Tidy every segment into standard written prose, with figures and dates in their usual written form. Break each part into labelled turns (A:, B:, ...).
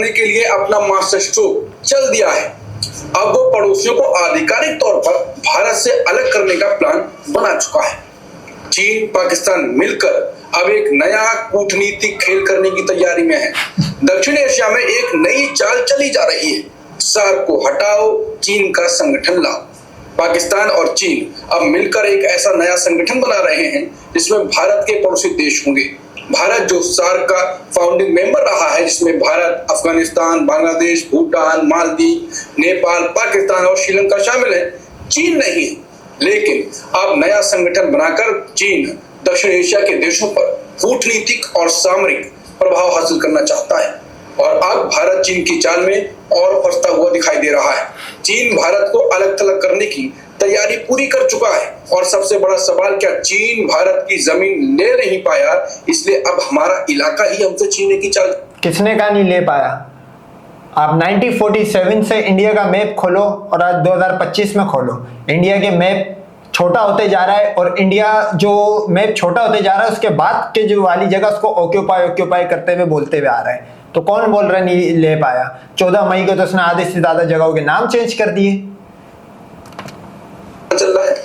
A: करने के लिए अपना मास्टर स्ट्रोक चल दिया है। अब वो पड़ोसियों को आधिकारिक तौर पर भारत से अलग करने का प्लान बना चुका है। चीन पाकिस्तान मिलकर अब एक नया कूटनीतिक खेल करने की तैयारी में है। दक्षिण एशिया में एक नई चाल चली जा रही है। सार्क को हटाओ, चीन का संगठन लाओ। पाकिस्तान और चीन अब मिलकर एक ऐसा नया संगठन बना रहे हैं जिसमें भारत के पड़ोसी देश होंगे। भारत जो सार्क का फाउंडिंग मेंबर रहा है, जिसमें भारत, अफगानिस्तान, बांग्लादेश, भूटान, मालदीव, नेपाल, पाकिस्तान और श्रीलंका शामिल है, चीन नहीं है। लेकिन अब नया संगठन बनाकर चीन दक्षिण एशिया के देशों पर कूटनीतिक और सामरिक प्रभाव हासिल करना चाहता है और अब भारत चीन की चाल में और फंसता हुआ दिखाई दे रहा है। चीन भारत को अलग थलग करने की तैयारी पूरी कर चुका है और सबसे बड़ा सवाल, क्या चीन भारत की जमीन ले नहीं पाया, इसलिए अब हमारा इलाका ही हमसे छीनने की चाल।
B: किसने कहा नहीं ले पाया? आप 1947 से इंडिया का मैप खोलो और आज 2025 में खोलो, इंडिया के मैप छोटा होते जा रहा है और इंडिया जो मैप छोटा होते जा रहा है उसके बाद के जो वाली जगह उसको ऑक्यूपाई करते हुए बोलते हुए आ रहा है। तो कौन बोल रहा है नहीं ले पाया? 14 मई को तो उसने आधे से ज्यादा जगहों के नाम चेंज कर दिए।
A: चल रहा है।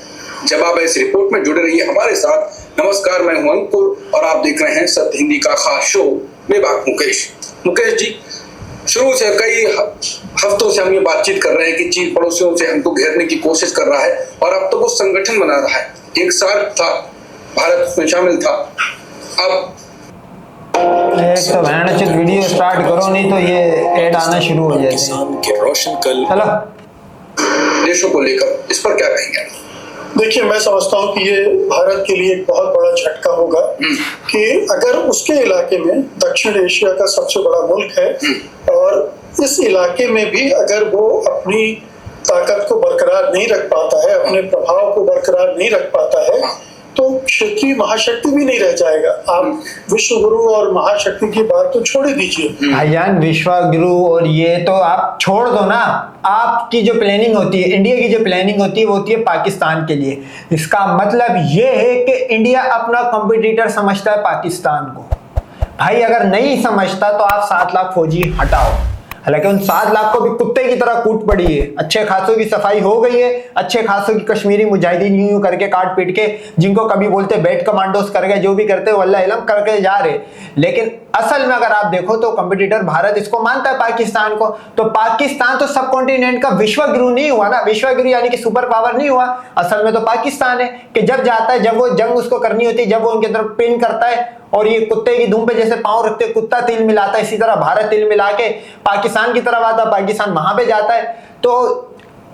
A: जब आप इस रिपोर्ट में जुड़े रहिए हमारे साथ। नमस्कार, मैं हूं अंकुर और आप देख रहे हैं सत्य हिंदी का खास शो बेबाक मुकेश। मुकेश जी, शुरू से कई हफ्तों से हम ये बातचीत कर रहे हैं कि चीन पड़ोसियों से हमको घेरने की कोशिश कर रहा है और अब तो वो संगठन बना रहा है। एक सार्क था, भारत उसमें शामिल था। अब
B: एक तो भयानक वीडियो स्टार्ट करो, नहीं तो ये ऐड आना शुरू हो जाएगा।
C: किसान के रोशन कल
B: चलो
A: देशों को लेकर इस पर क्या कहेंगे?
D: देखिए, मैं समझता हूँ कि ये भारत के लिए एक बहुत बड़ा झटका होगा कि अगर उसके इलाके में, दक्षिण एशिया का सबसे बड़ा मुल्क है और इस इलाके में भी अगर वो अपनी ताकत को बरकरार नहीं रख पाता है, अपने प्रभाव को बरकरार नहीं रख पाता है, तो क्षेत्रीय महाशक्ति भी नहीं रह जाएगा। आप विश्व गुरु और महाशक्ति की बात तो छोड़ ही दीजिए
B: भाईजान, विश्व गुरु और ये तो आप छोड़ दो ना। आपकी जो प्लानिंग होती है, इंडिया की जो प्लानिंग होती है वो होती है पाकिस्तान के लिए। इसका मतलब ये है कि इंडिया अपना कॉम्पिटिटर समझता है पाकिस्तान को। भाई अगर नहीं समझता तो आप 7 लाख फौजी हटाओ। हालांकि उन 7 लाख को भी कुत्ते की तरह कूट पड़ी है। अच्छे खासों की सफाई हो गई है, अच्छे खासों की कश्मीरी मुजाहिदीन यूं करके काट पीट के, जिनको कभी बोलते बैट कमांडोज कर गए, जो भी करते वल्लाह इलम करके जा रहे। लेकिन असल में अगर आप देखो तो कंपटीटर भारत इसको मानता है पाकिस्तान को। तो पाकिस्तान तो सब कॉन्टिनेंट का विश्व गुरु नहीं हुआ ना, विश्व गुरु यानी कि सुपर पावर नहीं हुआ। असल में तो पाकिस्तान है कि जब जाता है, जब वो जंग उसको करनी होती है, जब वो उनके तरफ पिन करता है और ये कुत्ते की धूम पे जैसे पांव रखते कुत्ता तिल मिलाता है, इसी तरह भारत तिल मिला के पाकिस्तान की तरफ आता है, पाकिस्तान वहां पे जाता है। तो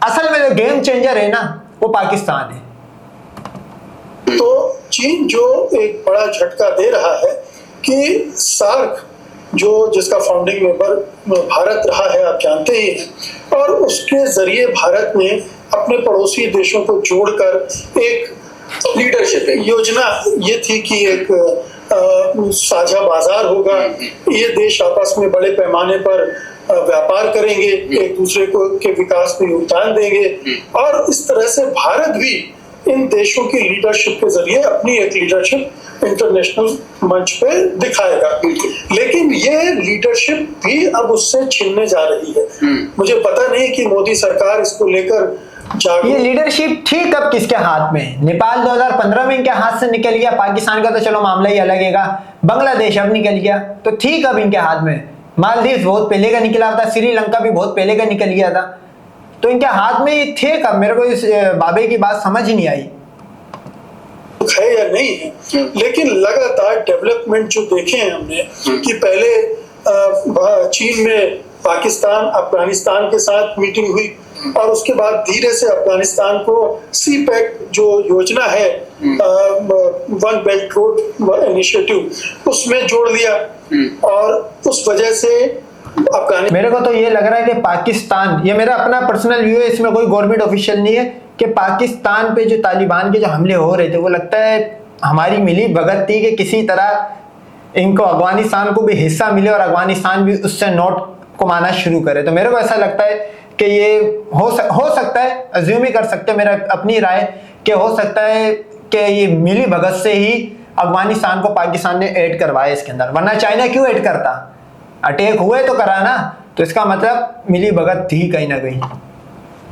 B: असल में जो गेम चेंजर है ना वो पाकिस्तान है।
D: तो चीन जो एक बड़ा झटका दे रहा है कि सार्क जो जिसका फाउंडिंग मेंबर भारत रहा है, आप जानते ही हैं, और उसके जरिए भारत ने अपने पड़ोसी देशों को जोड़कर एक
A: लीडरशिप
D: योजना ये थी कि एक साझा बाजार होगा, ये देश आपस में बड़े पैमाने पर व्यापार करेंगे, एक दूसरे को के विकास में योगदान देंगे और इस तरह से भारत भी इन देशों की लीडरशिप के जरिए अपनी एक लीडरशिप इंटरनेशनल मंच पे दिखाएगा। लेकिन ये लीडरशिप भी अब उससे छिनने जा रही है। मुझे पता नहीं कि मोदी सरकार इसको लेकर
B: ये लीडरशिप ठीक अब किसके हाथ में? नेपाल 2015 में इनके हाथ से निकल गया, पाकिस्तान का तो चलो मामला ही अलग है, बांग्लादेश अब निकल गया, तो ठीक अब इनके हाथ में। मालदीव बहुत पहले का निकला था, श्रीलंका भी बहुत पहले का निकल गया था, तो इनके हाथ में ये थे कब? मेरे को इस बाबे की बात समझ ही नहीं आई
D: है या नहीं है। लेकिन लगातार डेवलपमेंट जो देखे हैं हमने कि पहले चीन में पाकिस्तान अफगानिस्तान के साथ मीटिंग हुई और उसके बाद धीरे से अफगानिस्तान को सी पैक जो योजना है, वन बेल्ट रोड इनिशिएटिव, उसमें जोड़ लिया और उस वजह से
B: मेरे को तो ये लग रहा है कि पाकिस्तान, ये मेरा अपना पर्सनल व्यू है, इसमें कोई गवर्नमेंट ऑफिशियल नहीं है, कि पाकिस्तान पे जो तालिबान के जो हमले हो रहे थे वो लगता है हमारी मिली भगत थी कि किसी तरह इनको अफगानिस्तान को भी हिस्सा मिले और अफगानिस्तान भी उससे नोट कमाना शुरू करे। तो मेरे को ऐसा लगता है कि ये हो सकता है, अज्यूम ही कर सकते हैं, मेरा अपनी राय कि हो सकता है कि ये मिली भगत से ही अफगानिस्तान को पाकिस्तान ने ऐड करवाया इसके अंदर, वरना चाइना क्यों ऐड करता? अटैक हुए तो करा ना, तो इसका मतलब मिली भगत थी कहीं ना कहीं।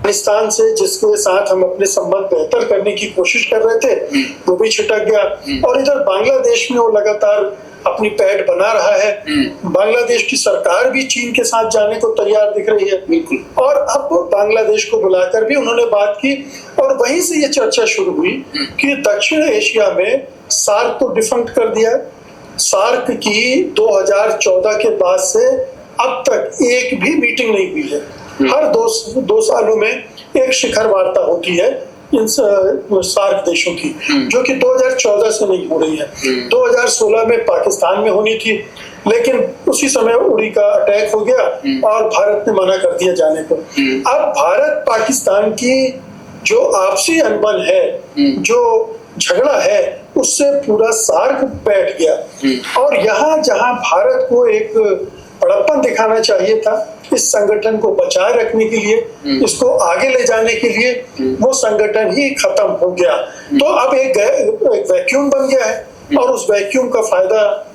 D: अफगानिस्तान से जिसके साथ हम अपने संबंध बेहतर करने की कोशिश कर रहे थे वो भी छिटक गया, और इधर बांग्लादेश में वो लगातार अपनी पैठ बना रहा है। बांग्लादेश की सरकार भी चीन के साथ जाने को तैयार दिख रही है, और अब बांग्लादेश को बुलाकर भी उन्होंने बात की, और वहीं से ये चर्चा शुरू हुई कि दक्षिण एशिया में सार्क को डिफंक्ट कर दिया। सार्क की 2014 के बाद से अब तक एक भी मीटिंग नहीं हुई है। हर दो सालों में एक शिखर वार्ता होती है इन सार्क देशों की, जो कि 2014 से नहीं हो रही है। 2016 में पाकिस्तान में होनी थी, लेकिन उसी समय उड़ी का अटैक हो गया और भारत ने मना कर दिया जाने को। अब भारत पाकिस्तान की जो आपसी अनबन है, जो झगड़ा है, उससे पूरा सार्क बैठ गया। और यहाँ जहाँ भारत को एक बड़प्पन दिखाना चाहिए था इस संगठन को बचाए रखने के लिए, इसको आगे ले जाने के लिए, वो संगठन ही खत्म हो गया। तो अब एक वैक्यूम बन गया है, और उस वैक्यूम का फायदा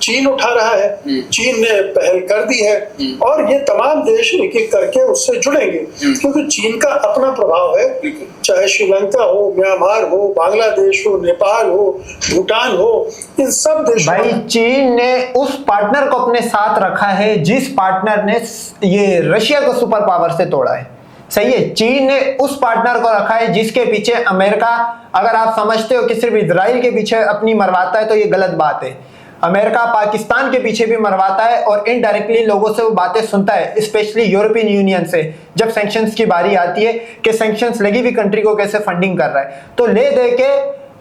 D: चीन उठा रहा है। चीन ने पहल कर दी है, और ये तमाम देश एक एक करके उससे जुड़ेंगे, क्योंकि चीन का अपना प्रभाव है। चाहे श्रीलंका हो, म्यांमार हो, बांग्लादेश हो, नेपाल हो, भूटान हो, इन सब देशों
B: भाई चीन ने उस पार्टनर को अपने साथ रखा है जिस पार्टनर ने ये रशिया को सुपर पावर से तोड़ा है। सही है, चीन ने उस पार्टनर को रखा है जिसके पीछे अमेरिका, अगर आप समझते हो कि सिर्फ इजराइल के पीछे अपनी मरवाता है तो ये गलत बात है। अमेरिका पाकिस्तान के पीछे भी मरवाता है और इनडायरेक्टली लोगों से वो बातें सुनता है, स्पेशली यूरोपियन यूनियन से जब सैंक्शंस की बारी आती है कि सैंक्शंस लगी हुई कंट्री को कैसे फंडिंग कर रहा है। तो ले दे के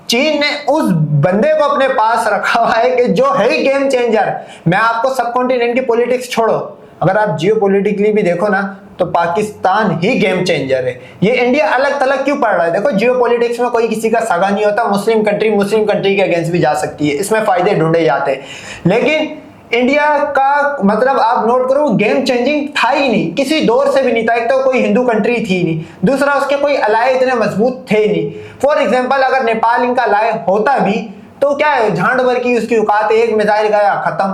B: चीन ने उस बंदे को अपने पास रखा हुआ है कि जो है गेम चेंजर। मैं आपको सब कॉन्टिनेंट की पॉलिटिक्स छोड़ो, अगर आप जियो पॉलिटिकली भी देखो ना तो पाकिस्तान ही गेम चेंजर है। ये इंडिया अलग थलग क्यों पड़ रहा है? देखो जियो पॉलिटिक्स में कोई किसी का सगा नहीं होता, मुस्लिम कंट्री के अगेंस्ट भी जा सकती है, इसमें फायदे ढूंढे जाते हैं। लेकिन इंडिया का मतलब आप नोट करो गेम चेंजिंग था ही नहीं, किसी दौर से भी नहीं था। एक तो कोई हिंदू कंट्री थी नहीं, दूसरा उसके कोई अलाय इतने मजबूत थे नहीं। फॉर एग्जाम्पल अगर नेपाल इनका अलाय होता भी तो क्या है, झांड भर की उसकी औकात, एक मिसाइल गया खत्म।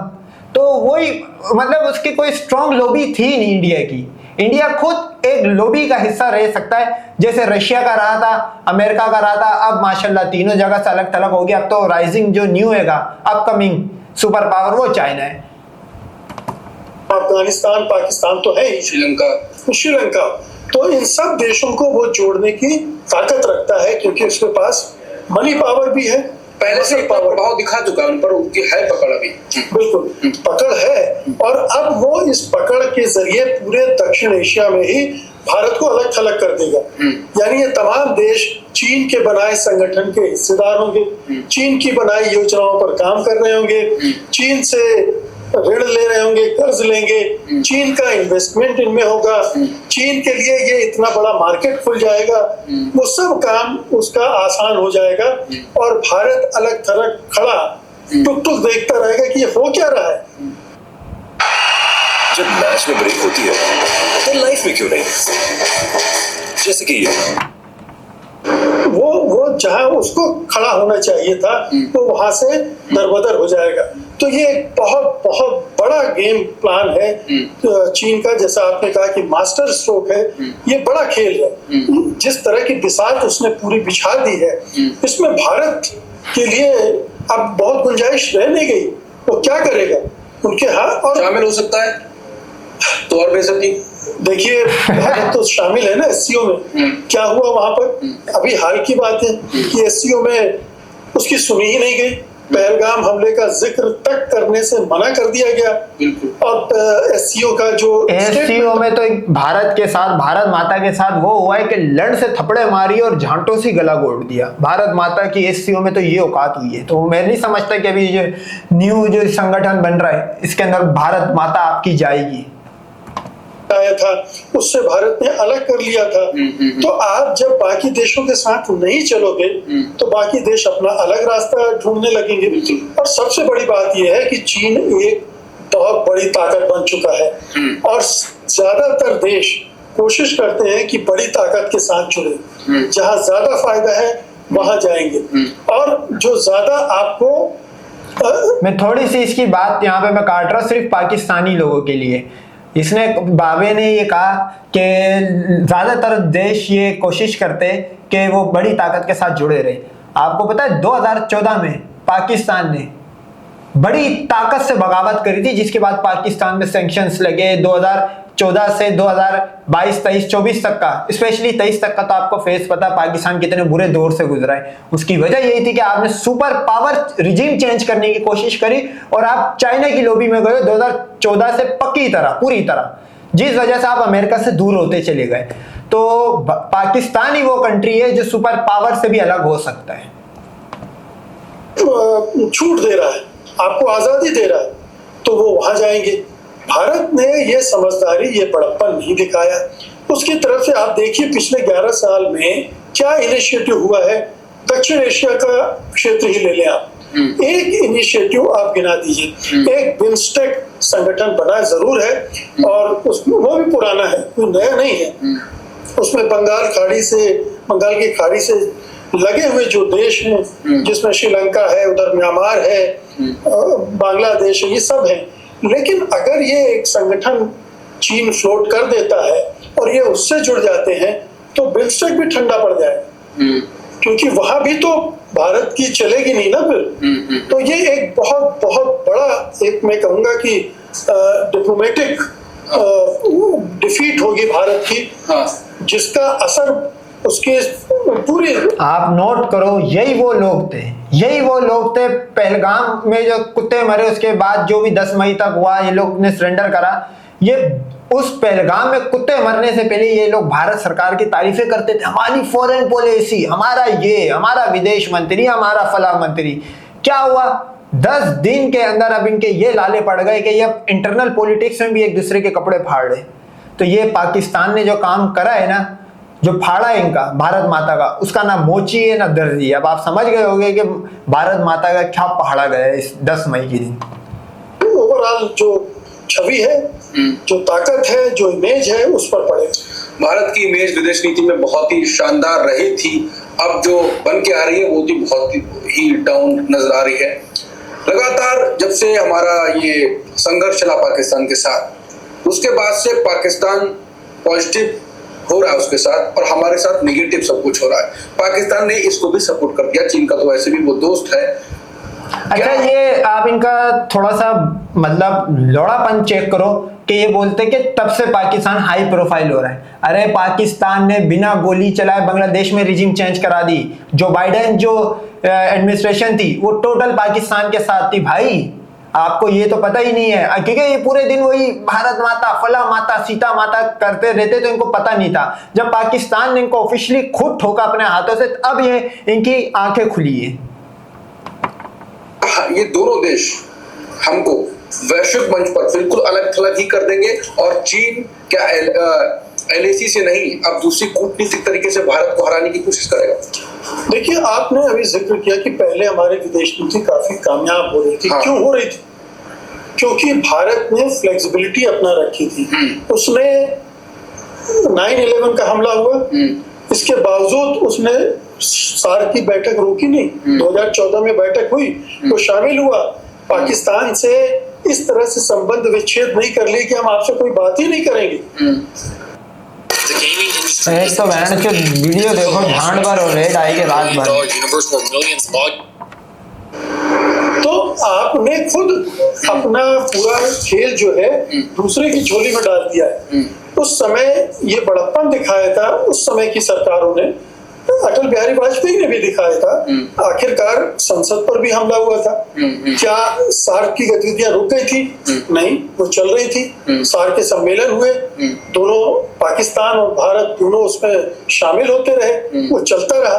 B: तो वही मतलब उसकी कोई स्ट्रॉन्ग लॉबी थी नहीं इंडिया की। इंडिया खुद एक लॉबी का हिस्सा रह सकता है, जैसे रशिया का रहा था, अमेरिका का रहा था। अब माशाल्लाह तीनों जगह से अलग थलग हो गया। अब तो राइजिंग जो न्यू हैगा अपकमिंग सुपर पावर वो चाइना है।
D: अफगानिस्तान, पाकिस्तान तो है ही, श्रीलंका, तो इन सब देशों को वो जोड़ने की ताकत रखता है, क्योंकि उसके पास मनी पावर भी है,
A: पहले से प्रभाव दिखा चुका है उन पर, उनकी है पकड़ अभी।
D: बिल्कुल पकड़ है, और अब वो इस पकड़ के जरिए पूरे दक्षिण एशिया में ही भारत को अलग थलग कर देगा। यानी ये तमाम देश चीन के बनाए संगठन के हिस्सेदार होंगे, चीन की बनाई योजनाओं पर काम कर रहे होंगे, चीन से ऋण ले रहे होंगे, कर्ज लेंगे, चीन का इन्वेस्टमेंट इनमें होगा, चीन के लिए ये इतना बड़ा मार्केट खुल जाएगा, वो सब काम उसका आसान हो जाएगा, और भारत अलग थलग खड़ा टुक टुक देखता रहेगा कि ये हो क्या रहा है।
C: जब मैच में ब्रेक होती है तो लाइफ में क्यों नहीं, जैसे कि ये
D: वो जहां उसको खड़ा होना चाहिए था वो वहां से दरबदर हो जाएगा। तो ये एक बहुत बहुत बड़ा गेम प्लान है चीन का। जैसा आपने कहा कि मास्टर स्ट्रोक है, ये बड़ा खेल है। जिस तरह की बिसात उसने पूरी बिछा दी है, इसमें भारत के लिए अब बहुत गुंजाइश रह नहीं गई। वो क्या करेगा? उनके हाथ और
A: शामिल हो सकता है तो और बेइज्जती।
D: देखिए भारत तो शामिल है ना एससीओ में। क्या हुआ वहां पर? अभी हाल की बात है कि एससीओ में उसकी सुनी ही नहीं गई। पहलगाम हमले का जिक्र तक करने से मना कर दिया गया। और एससीओ का जो
B: एससीओ में तो भारत के साथ, भारत माता के साथ वो हुआ है कि लड़ से थपड़े मारी और झांटों से गला घोट दिया। भारत माता की एससीओ में तो ये औकात हुई है। तो मैं नहीं समझता कि अभी जो न्यू जो संगठन बन रहा है इसके अंदर भारत माता आपकी जाएगी।
D: आया था उससे भारत ने अलग कर लिया था। तो आप जब बाकी देशों के साथ नहीं चलोगे तो बाकी देश अपना अलग रास्ता ढूंढने लगेंगे। और सबसे बड़ी बात यह है कि चीन एक बहुत बड़ी ताकत बन चुका है, और ज्यादातर देश कोशिश करते हैं कि बड़ी ताकत के साथ जुड़े। जहां ज्यादा फायदा है वहां जाएंगे, और जो ज्यादा आपको
B: मैं थोड़ी सी इसकी बात यहाँ पे मैं काट रहा हूँ सिर्फ पाकिस्तानी लोगों के लिए। इसने बाबे ने ये कहा कि ज्यादातर देश ये कोशिश करते कि वो बड़ी ताकत के साथ जुड़े रहे। आपको पता है 2014 में पाकिस्तान ने बड़ी ताकत से बगावत करी थी, जिसके बाद पाकिस्तान में सैंक्शंस लगे। 2014 से 2022, 23, 24 तक का, स्पेशली 23 तक का तो आपको फेस पता पाकिस्तान कितने बुरे दौर से गुजरा है। उसकी वजह यही थी कि आपने सुपर पावर रिजीम चेंज करने की कोशिश करी और आप चाइना की लॉबी में गए 2014 से पक्की तरह, पूरी तरह, जिस वजह से आप अमेरिका से दूर होते चले गए। तो पाकिस्तान ही वो कंट्री है जो सुपर पावर से भी अलग हो सकता है।
D: छूट दे रहा है, आपको आजादी दे रहा है, तो वो वहां जाएंगे। भारत ने ये समझदारी, ये बड़प्पन नहीं दिखाया। उसकी तरफ से आप देखिए पिछले 11 साल में क्या इनिशिएटिव हुआ है। दक्षिण एशिया का क्षेत्र ही ले लें आप, एक इनिशिएटिव आप गिना दीजिए। एक बिम्स्टेक संगठन बना जरूर है और उसमें वो भी पुराना है, कोई नया नहीं है। उसमें बंगाल की खाड़ी से लगे हुए जो देश हैं, जिसमें श्रीलंका है, उधर म्यांमार है, बांग्लादेश है, ये सब है। लेकिन अगर ये एक संगठन चीन फ्लोट कर देता है और ये उससे जुड़ जाते हैं तो बिम्स्टेक भी ठंडा पड़ जाएगा, क्योंकि वहां भी तो भारत की चलेगी नहीं ना फिर। तो ये एक बहुत बहुत बड़ा, एक मैं कहूंगा कि डिप्लोमेटिक डिफीट होगी भारत की, जिसका असर उसके पूरे।
B: आप नोट करो, यही वो लोग थे पहलगाम में जो कुत्ते मरे, उसके बाद जो भी 10 मई तक हुआ, ये लोग ने सरेंडर करा। ये उस पहलगाम में कुत्ते मरने से पहले ये लोग भारत सरकार की तारीफें करते थे, हमारी फॉरेन पॉलिसी, हमारा विदेश मंत्री, हमारा फला मंत्री। क्या हुआ? 10 दिन के अंदर अब इनके ये लाले पड़ गए कि ये अब इंटरनल पॉलिटिक्स में भी एक दूसरे के कपड़े फाड़ रहे। तो ये पाकिस्तान ने जो काम करा है ना, जो फाड़ा है इनका भारत माता का, उसका ना मोची है ना दर्जी। अब आप समझ गए होंगे कि भारत माता का क्या पहाड़ा गया है इस 10 मई के दिन।
D: ओवरऑल जो छवि है, जो ताकत है, जो इमेज है, उस पर पड़े।
A: भारत की इमेज विदेश नीति में बहुत ही शानदार रही थी, अब जो बन के आ रही है वो भी बहुत ही डाउन नजर आ रही है। लगातार जब से हमारा ये संघर्ष चला पाकिस्तान के साथ, उसके बाद से पाकिस्तान पॉजिटिव हो रहा है उसके साथ, और हमारे साथ नेगेटिव सब कुछ हो रहा है। पाकिस्तान ने इसको भी सपोर्ट कर दिया, चीन का तो वैसे भी वो दोस्त है।
B: अच्छा, ये आप इनका थोड़ा सा मतलब लौड़ापन चेक करो कि ये बोलते कि तब से पाकिस्तान हाई प्रोफाइल हो रहा है। अरे पाकिस्तान ने बिना गोली चलाए बांग्लादेश में रिजीम चेंज करा दी। जो बाइडेन जो एडमिनिस्ट्रेशन थी वो टोटल पाकिस्तान के साथ थी भाई। आपको ये तो पता ही नहीं है, क्योंकि ये पूरे दिन वही भारत माता, फला माता, सीता माता करते रहते, तो इनको पता नहीं था। जब पाकिस्तान ने इनको ऑफिशियली खुद ठोका अपने हाथों से, अब ये इनकी आंखें खुली है।
A: ये दोनों देश हमको वैश्विक मंच पर बिल्कुल अलग थलग ही कर देंगे, और चीन क्या LAC से नहीं, अब दूसरी कूटनीतिक तरीके से भारत को हराने की कोशिश करेगा।
D: देखिए, आपने अभी जिक्र किया कि पहले हमारे विदेश नीति काफी कामयाब हो रही थी। हाँ। क्यों हो रही थी? क्योंकि भारत ने फ्लेक्सिबिलिटी अपना रखी थी। उसने 9/11 का हमला हुआ, इसके बावजूद उसने सार्क की बैठक रोकी नहीं। 2014 में बैठक हुई, वो शामिल हुआ। पाकिस्तान से इस तरह से संबंध विच्छेद नहीं कर लिए कि हम आपसे कोई बात ही नहीं करेंगे।
B: एक तो बहन के वीडियो देखो, झांड भर और रेड आएगी रात भर।
D: तो आपने खुद अपना पूरा खेल जो है दूसरे की झोली में डाल दिया है। उस समय ये बड़प्पन दिखाया था उस समय की सरकारों ने, अटल बिहारी वाजपेयी ने भी दिखाया था। आखिरकार संसद पर भी हमला हुआ था। क्या सार्क की गतिविधियां रुक गई थी? नहीं, वो चल रही थी। सार्क के सम्मेलन हुए, दोनों पाकिस्तान और भारत दोनों उसमें शामिल होते रहे, वो चलता रहा।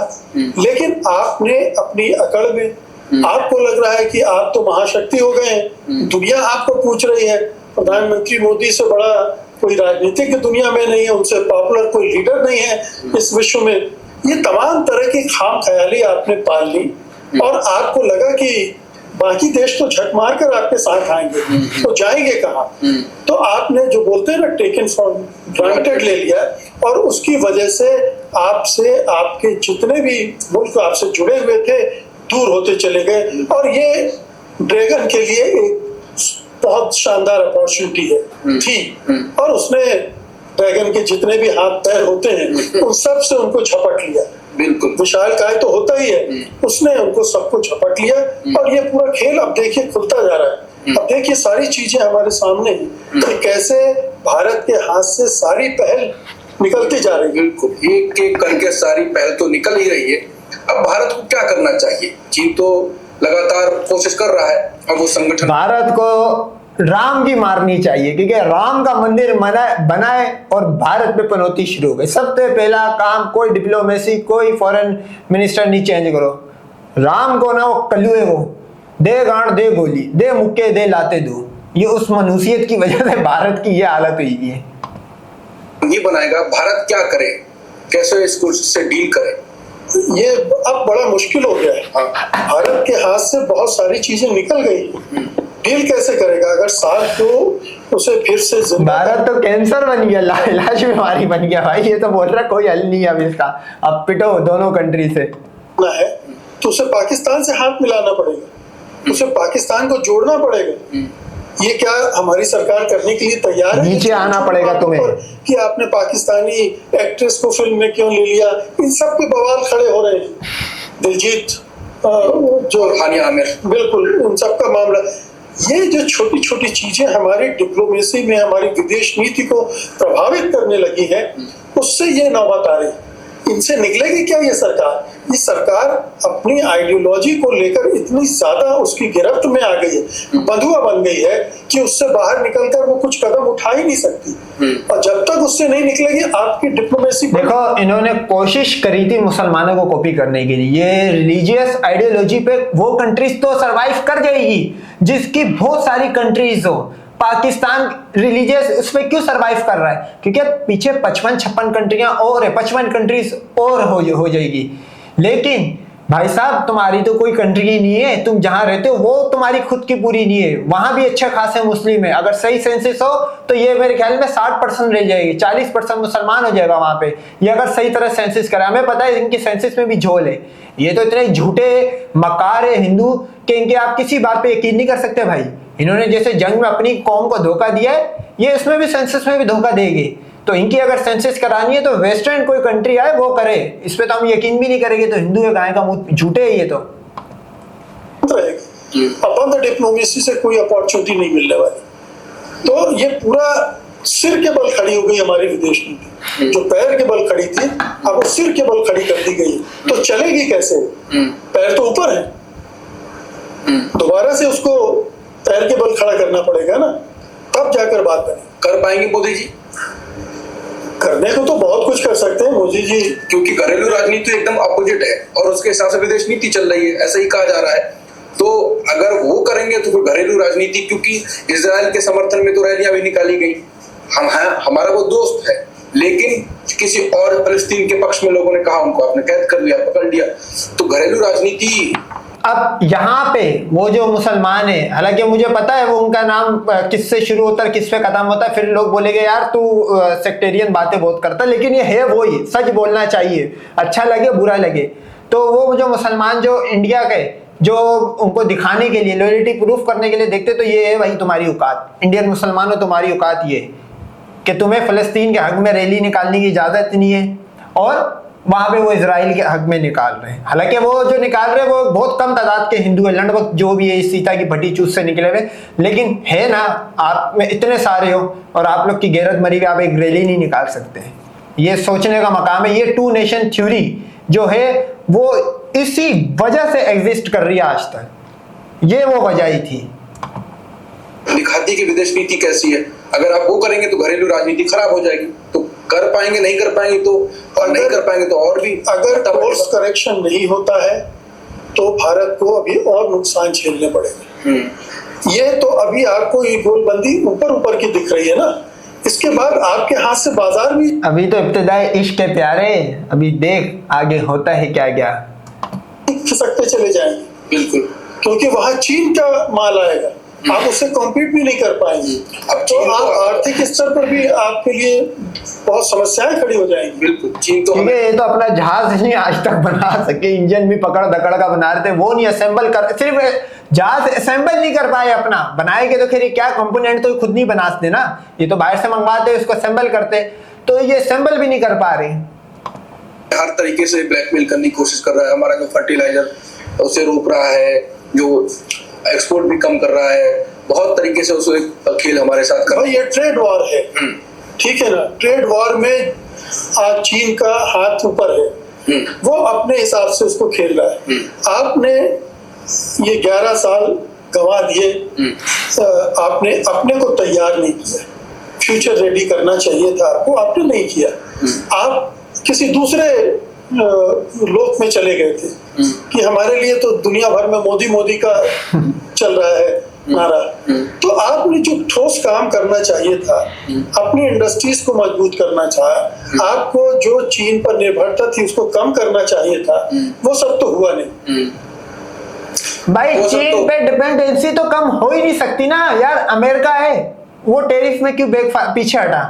D: लेकिन आपने अपनी अकड़ में, आपको लग रहा है कि आप तो महाशक्ति हो गए हैं, दुनिया आपको पूछ रही है। प्रधानमंत्री मोदी से बड़ा कोई राजनीतिक दुनिया में नहीं है, उनसे पॉपुलर कोई लीडर नहीं है इस विश्व में। ये तमाम तरह की खाम ख्याली आपने पाल ली और आपको लगा कि बाकी देश तो झक मार कर आपके साथ आएंगे, तो जाएंगे कहाँ? तो आपने जो बोलते हैं ना, टेकन फॉर ग्रांटेड ले लिया, और उसकी वजह से आपसे आपके जितने भी मुल्क आपसे जुड़े हुए थे दूर होते चले गए। और ये ड्रैगन के लिए एक बहुत शानदार अपॉर्चुनिटी है थी, और उसने ड्रैगन के जितने भी हाथ पैर होते हैं उन सब से उनको झपट लिया।
A: बिल्कुल
D: विशालकाय तो होता ही है, उसने उनको सबको झपट लिया, और ये पूरा खेल अब देखिए खुलता जा रहा है। अब देखिए सारी चीजें हमारे सामने हैं कि कैसे भारत के हाथ से सारी पहल निकलती जा रही है।
A: बिल्कुल, एक एक करके सारी पहल तो निकल ही रही है। अब भारत को क्या करना चाहिए? चीन तो लगातार कोशिश कर रहा है, अब वो संगठन
B: भारत को राम की मारनी चाहिए, क्योंकि राम का मंदिर बनाए और भारत में पनौती शुरू हो गई। सबसे पहला काम, कोई डिप्लोमेसी, कोई फॉरेन मिनिस्टर नहीं चेंज करो, राम को ना वो कलुए को दे गांड दे गोली दे मुक्के दे लाते दो। ये उस मनुष्यत की वजह से भारत की ये हालत हुई है।
A: ये बनाएगा, भारत क्या करे, कैसे इसको से डील करे?
D: ये अब बड़ा मुश्किल हो गया है। भारत के हाथ से बहुत सारी चीजें निकल गई, डील कैसे करेगा? अगर साथ को उसे फिर से
B: भारत तो कैंसर बन गया, लाश बीमारी बन गया भाई। ये तो बोल रहा कोई हल नहीं है अब इसका, अब पिटो दोनों कंट्री से
D: है तो उसे पाकिस्तान से हाथ मिलाना पड़ेगा, उसे पाकिस्तान को जोड़ना पड़ेगा। ये क्या हमारी सरकार करने के लिए तैयार है?
B: नीचे आना पड़ेगा तुम्हें
D: कि आपने पाकिस्तानी एक्ट्रेस को फिल्म में क्यों ले लिया, इन सब के बवाल खड़े हो रहे हैं। दिलजीत जो
A: हानिया आमिर,
D: बिल्कुल उन सब का मामला। ये जो छोटी छोटी चीजें हमारी डिप्लोमेसी में, हमारी विदेश नीति को प्रभावित करने लगी है, उससे ये नौबत आ रही। इनसे निकलेगी क्या ये सरकार? ये सरकार अपनी आइडियोलॉजी को लेकर इतनी ज्यादा उसकी गिरफ्त में आ गई है, बंधुआ बन गई है कि उससे बाहर निकलकर वो कुछ कदम उठा ही नहीं सकती। और जब तक उससे नहीं निकलेगी आपकी डिप्लोमेसी।
B: देखो, इन्होंने कोशिश करी थी मुसलमानों को कॉपी करने के लिए। ये रिलीजियस आइडियोलॉजी पे वो कंट्रीज तो सरवाइव कर जाएगी जिसकी बहुत सारी कंट्रीज हो। पाकिस्तान रिलीजियस उस पर क्यों सरवाइव कर रहा है? क्योंकि पीछे 55-56 कंट्रियां और है, 55 कंट्रीज और हो जाएगी। लेकिन भाई साहब, तुम्हारी तो कोई कंट्री ही नहीं है, तुम जहां रहते हो वो तुम्हारी खुद की पूरी नहीं है। वहां भी अच्छे खासे मुस्लिम है। अगर सही सेंसिस हो तो ये मेरे ख्याल में 60% रह जाएगी, 40% मुसलमान हो जाएगा वहां पे। ये अगर सही तरह सेंसिस करा, हमें पता है इनकी सेंसिस में भी झोल है। ये तो इतने झूठे मकार है हिंदू कि इनके आप किसी बात पे यकीन नहीं कर सकते भाई। इन्होंने जैसे जंग में अपनी कौम को धोखा दिया है, ये इसमें भी सेंसस में भी धोखा देंगे। तो इनकी अगर सेंसस करानी है तो वेस्टर्न कोई कंट्री आए वो करे, इस पे तो हम यकीन भी नहीं करेंगे। तो हिंदू है गाय का मुंह, झूठे है ये तो।
D: अपन तो डिप्लोमेसी से कोई अपॉर्चुनिटी नहीं मिलने वाली। तो ये पूरा सिर के बल खड़ी हो गई हमारी विदेश नीति। जो पैर के बल खड़ी थी अब वो सिर के बल खड़ी कर दी गई। तो चलेगी कैसे? पैर तो ऊपर है, दोबारा से उसको पैर के बल खड़ा करना पड़ेगा ना, तब जाकर बात करें।
A: कर पाएंगे मोदी जी?
D: करने को तो बहुत कुछ कर सकते हैं मोदी जी,
A: क्योंकि घरेलू राजनीति एकदम अपोजिट है और उसके हिसाब से विदेश नीति चल रही है, ऐसा ही कहा जा रहा है। तो अगर वो करेंगे तो फिर घरेलू राजनीति, क्योंकि इजराइल के समर्थन में तो रैलियां भी निकाली गई, हमारा वो दोस्त है, लेकिन किसी और फलस्तीन के पक्ष में लोगों ने कहा उनको आपने कैद कर लिया, पकड़ लिया। तो घरेलू राजनीति।
B: अब यहाँ पे वो जो मुसलमान है, हालांकि मुझे पता है वो उनका नाम किससे शुरू होता है किस पे खत्म होता है, फिर लोग बोलेंगे यार तू सेक्टेरियन बातें बहुत करता है, लेकिन ये है वही, सच बोलना चाहिए, अच्छा लगे बुरा लगे। तो वो जो मुसलमान जो इंडिया के जो उनको दिखाने के लिए, लॉयल्टी प्रूफ करने के लिए देखते, तो ये है भाई तुम्हारी औकात, इंडियन मुसलमानों तुम्हारी औकात ये कि तुम्हें फलस्तीन के हक में रैली निकालने की इजाजत नहीं है, और वहां पे वो इजराइल के हक में निकाल रहे हैं। हालांकि वो जो निकाल रहे हैं वो बहुत कम तादाद के हिंदू है, लंडवक जो भी है इस सीता की भट्टी चूस से निकले हुए, लेकिन है ना, आप में इतने सारे हो और आप लोग की गैरत मरी हुई, आप एक रैली नहीं निकाल सकते। ये सोचने का मकाम है। ये टू नेशन थ्योरी जो है वो इसी वजह से एग्जिस्ट कर रही है आज तक, ये वो वजह ही थी।
A: दिखाती कि विदेश नीति कैसी है। अगर आप वो करेंगे तो घरेलू राजनीति खराब हो जाएगी। तो कर पाएंगे, नहीं कर पाएंगे तो, और नहीं कर पाएंगे तो और भी।
D: अगर कोर्स करेक्शन नहीं होता है तो भारत को अभी और नुकसान झेलने पड़ेगे। ये तो अभी आपको ये गोलबंदी ऊपर ऊपर की दिख रही है ना, इसके बाद आपके हाथ से बाजार भी।
B: अभी तो इब्तिदाई इश्क है प्यारे, अभी देख आगे होता है क्या क्या।
D: खिसकते चले जाएंगे।
A: बिल्कुल,
D: क्योंकि वहां चीन का माल आएगा, आप उससे कॉम्पीट भी नहीं कर पाएंगे।
A: अब
D: तो
A: चीन
D: आप आर्थिक स्तर पर भी आपके लिए बहुत समस्याएं खड़ी हो जाएंगी।
A: बिल्कुल, चीन तो
B: क्योंकि ये तो अपना जहाज नहीं आज तक बना सके, इंजन भी पकड़ दकड़ का बना रहे थे, वो नहीं असेंबल कर, सिर्फ जहाज असेंबल नहीं कर पाए अपना, बनाएंगे तो फिर क्या कंपोनेंट तो खुद नहीं बनाते ना, ये तो बाहर से मंगवाते उसको असेंबल करते, तो ये असेंबल भी नहीं कर पा रहे।
A: हर तरीके से ब्लैकमेल करने की कोशिश कर रहा है, हमारा जो फर्टिलाइजर उसे रोक रहा है, जो एक्सपोर्ट भी कम कर रहा है, बहुत तरीके से उसे खेल हमारे साथ कर रहा है।
D: भाई ये ट्रेड वॉर है, ठीक है ना, ट्रेड वॉर में आज चीन का हाथ ऊपर है, वो अपने हिसाब से उसको खेल रहा है। आपने ये 11 साल गंवा दिए, आपने अपने को तैयार नहीं किया, फ्यूचर रेडी करना चाहिए था आपको, आपने नहीं किया। आप किसी दूसरे लोक में चले गए थे कि हमारे लिए तो दुनिया भर में मोदी का चल रहा है नारा। तो आपने जो ठोस काम करना चाहिए था, अपनी इंडस्ट्रीज को मजबूत करना चाहा, आपको जो चीन पर निर्भरता थी उसको कम करना चाहिए था, वो सब तो हुआ नहीं।
B: भाई चीन पे डिपेंडेंसी तो कम हो ही नहीं सकती ना यार, अमेरिका है, वो टेरिफ में क्यों पीछे हटा,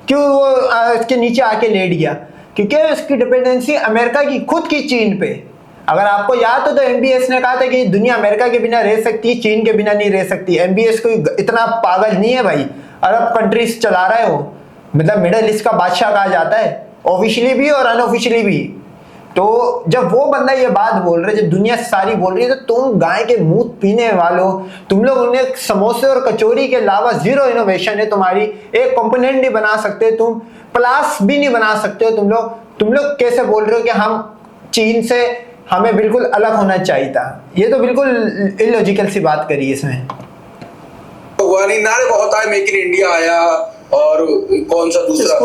B: क्यों वो इसके नीचे आके लेट गया, क्योंकि उसकी डिपेंडेंसी अमेरिका की खुद की चीन पे। अगर आपको याद हो तो एमबीएस ने कहा था कि दुनिया अमेरिका के बिना रह सकती है, चीन के बिना नहीं रह सकती। एमबीएस कोई इतना पागल नहीं है भाई, अरब कंट्रीज चला रहा है वो, मतलब मिडिल ईस्ट का बादशाह कहा जाता है, ऑफिशियली भी और अनऑफिशियली भी। तो जब वो बंदा ये बात बोल रहे, जब दुनिया सारी बोल रही है, तो तुम गाय के मुंह पीने वालों, तुम लोग उन्हें समोसे और कचौरी के अलावा जीरो इनोवेशन है तुम्हारी, एक कंपोनेंट नहीं बना सकते तुम, प्लास भी नहीं बना सकते हो तुम लोग कैसे बोल रहे हो कि हम चीन से हमें बिल्कुल अलग होना चाहिए था। ये तो बिल्कुल इलॉजिकल सी बात करी इसमें।
A: भगवानी नारे बहुत आए, मेक इन इंडिया आया, और कौन सा दूसरा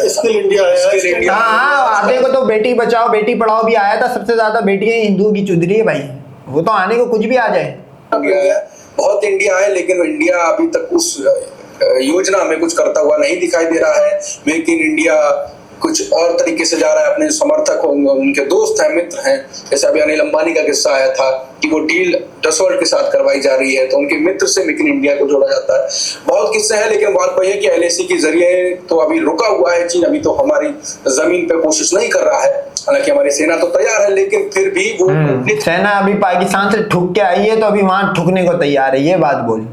D: स्किल इंडिया आया।
B: हाँ, आधे को तो बेटी बचाओ बेटी पढ़ाओ भी आया था, सबसे ज्यादा बेटियां हिंदुओं की चुदरी है भाई, वो तो आने को कुछ भी आ जाए।
A: बहुत इंडिया है, लेकिन इंडिया अभी तक उस योजना में कुछ करता हुआ नहीं दिखाई दे रहा है। मेक इन इंडिया कुछ और तरीके से जा रहा है, अपने समर्थक होंगे, उनके दोस्त हैं, मित्र हैं, जैसे अभी अनिल अंबानी का किस्सा आया था कि वो डील डसॉल्ट के साथ करवाई जा रही है, तो उनके मित्र से मेक इन इंडिया को जोड़ा जाता है। बहुत किस्से हैं, लेकिन बात वही है कि एलएसी के जरिए तो अभी रुका हुआ है चीन, अभी तो हमारी जमीन पे कोशिश नहीं कर रहा है। हालांकि हमारी सेना तो तैयार है, लेकिन फिर भी वो
B: सेना अभी पाकिस्तान से ठुक के आई है, तो अभी वहां ठुकने को तैयार है, ये बात बोल।